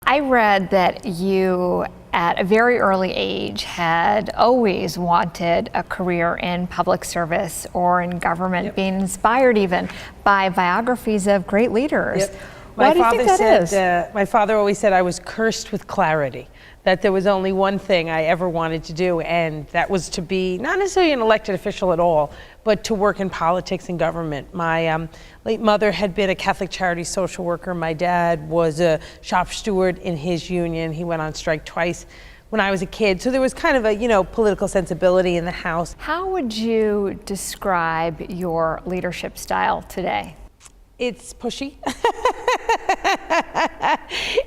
I read that you, at a very early age, had always wanted a career in public service or in government, Yep. being inspired even by biographies of great leaders. Yep. Why do you think that is? My father always said I was cursed with clarity, that there was only one thing I ever wanted to do, and that was to be not necessarily an elected official at all, but to work in politics and government. My late mother had been a Catholic charity social worker. My dad was a shop steward in his union. He went on strike twice when I was a kid. So there was kind of a, political sensibility in the house. How would you describe your leadership style today? It's pushy.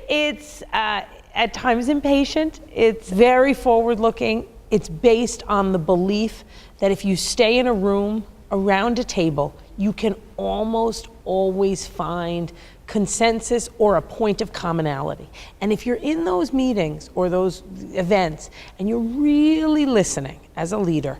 It's at times impatient. It's very forward-looking. It's based on the belief that if you stay in a room around a table, you can almost always find consensus or a point of commonality. And if you're in those meetings or those events and you're really listening as a leader,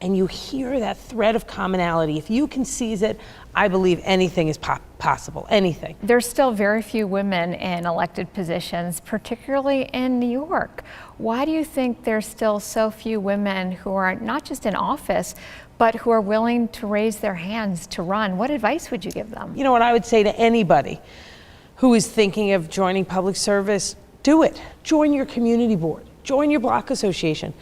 and you hear that thread of commonality, if you can seize it, I believe anything is possible, anything. There's still very few women in elected positions, particularly in New York. Why do you think there's still so few women who are not just in office, but who are willing to raise their hands to run? What advice would you give them? You know what I would say to anybody who is thinking of joining public service, do it. Join your community board, join your block association,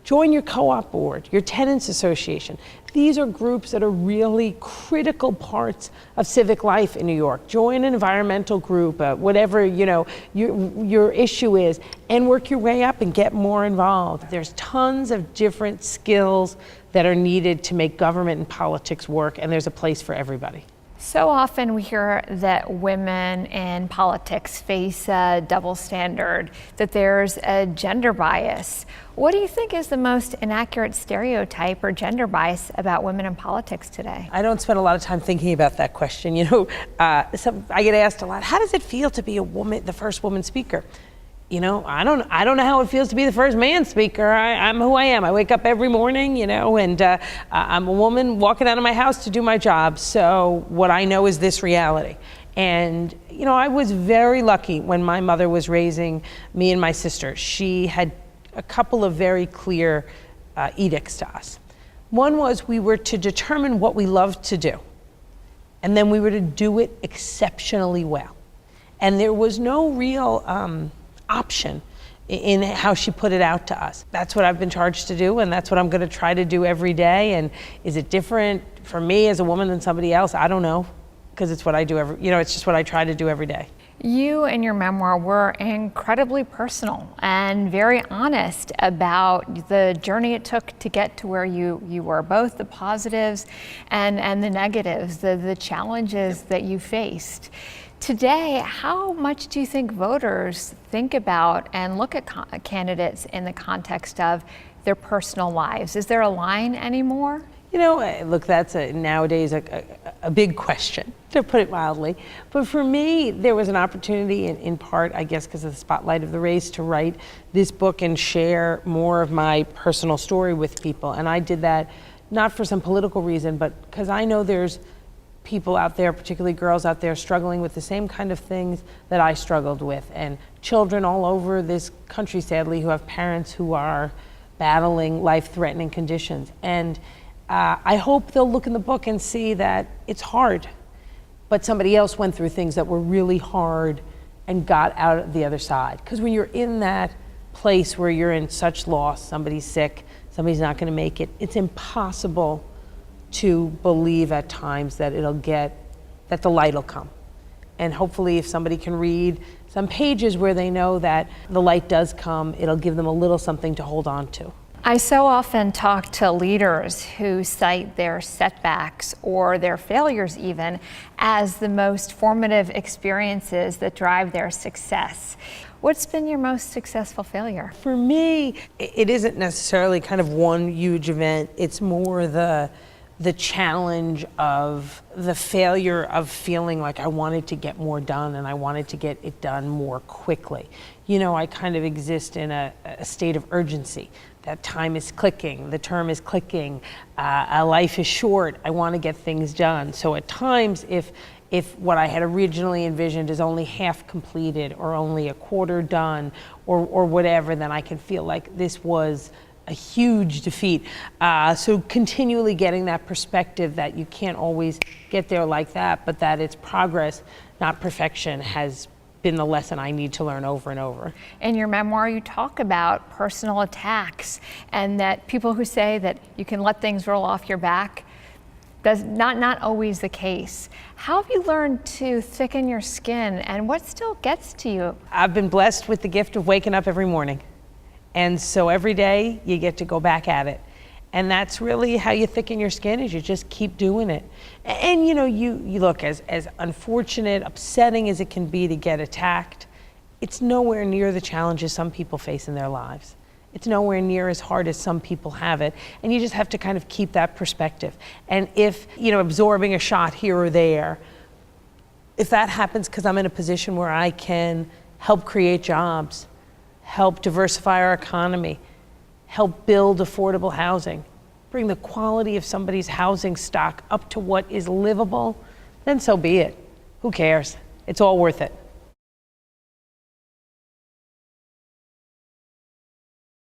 join your co-op board, your tenants association. These are groups that are really critical parts of civic life in New York. Join an environmental group, whatever your issue is, and work your way up and get more involved. There's tons of different skills that are needed to make government and politics work, and there's a place for everybody. So often we hear that women in politics face a double standard, that there's a gender bias. What do you think is the most inaccurate stereotype or gender bias about women in politics today? I don't spend a lot of time thinking about that question. I get asked a lot, how does it feel to be a woman, the first woman speaker? I don't know how it feels to be the first man speaker. I'm who I am. I wake up every morning, and I'm a woman walking out of my house to do my job. So what I know is this reality. And, I was very lucky when my mother was raising me and my sister. She had a couple of very clear edicts to us. One was we were to determine what we loved to do, and then we were to do it exceptionally well. And there was no real option in how she put it out to us. That's what I've been charged to do, and that's what I'm going to try to do every day. And is it different for me as a woman than somebody else? I don't know, because it's what I do it's just what I try to do every day. You and your memoir were incredibly personal and very honest about the journey it took to get to where you were, both the positives and the negatives, the challenges that you faced. Today, how much do you think voters think about and look at candidates in the context of their personal lives? Is there a line anymore? Look, that's nowadays a big question, to put it mildly. But for me, there was an opportunity, in part, I guess, because of the spotlight of the race, to write this book and share more of my personal story with people. And I did that not for some political reason, but because I know there's people out there, particularly girls out there, struggling with the same kind of things that I struggled with, and children all over this country, sadly, who have parents who are battling life-threatening conditions. And I hope they'll look in the book and see that it's hard, but somebody else went through things that were really hard and got out the other side. Because when you're in that place where you're in such loss, somebody's sick, somebody's not going to make it, it's impossible to believe at times that that the light will come. And hopefully if somebody can read some pages where they know that the light does come, it'll give them a little something to hold on to. I so often talk to leaders who cite their setbacks or their failures even as the most formative experiences that drive their success. What's been your most successful failure? For me, it isn't necessarily kind of one huge event. It's more the challenge of the failure of feeling like I wanted to get more done and I wanted to get it done more quickly. I kind of exist in a state of urgency. That time is clicking, the term is clicking, life is short, I want to get things done. So at times, if if what I had originally envisioned is only half completed or only a quarter done or whatever, then I can feel like this was a huge defeat. So continually getting that perspective that you can't always get there like that, but that it's progress, not perfection, has been the lesson I need to learn over and over. In your memoir, you talk about personal attacks and that people who say that you can let things roll off your back, that's not always the case. How have you learned to thicken your skin, and what still gets to you? I've been blessed with the gift of waking up every morning. And so every day you get to go back at it. And that's really how you thicken your skin, is you just keep doing it. And you know, you look, as unfortunate, upsetting as it can be to get attacked, it's nowhere near the challenges some people face in their lives. It's nowhere near as hard as some people have it. And you just have to kind of keep that perspective. And if, you know, absorbing a shot here or there, if that happens because I'm in a position where I can help create jobs, help diversify our economy, help build affordable housing, bring the quality of somebody's housing stock up to what is livable, then so be it. Who cares? It's all worth it.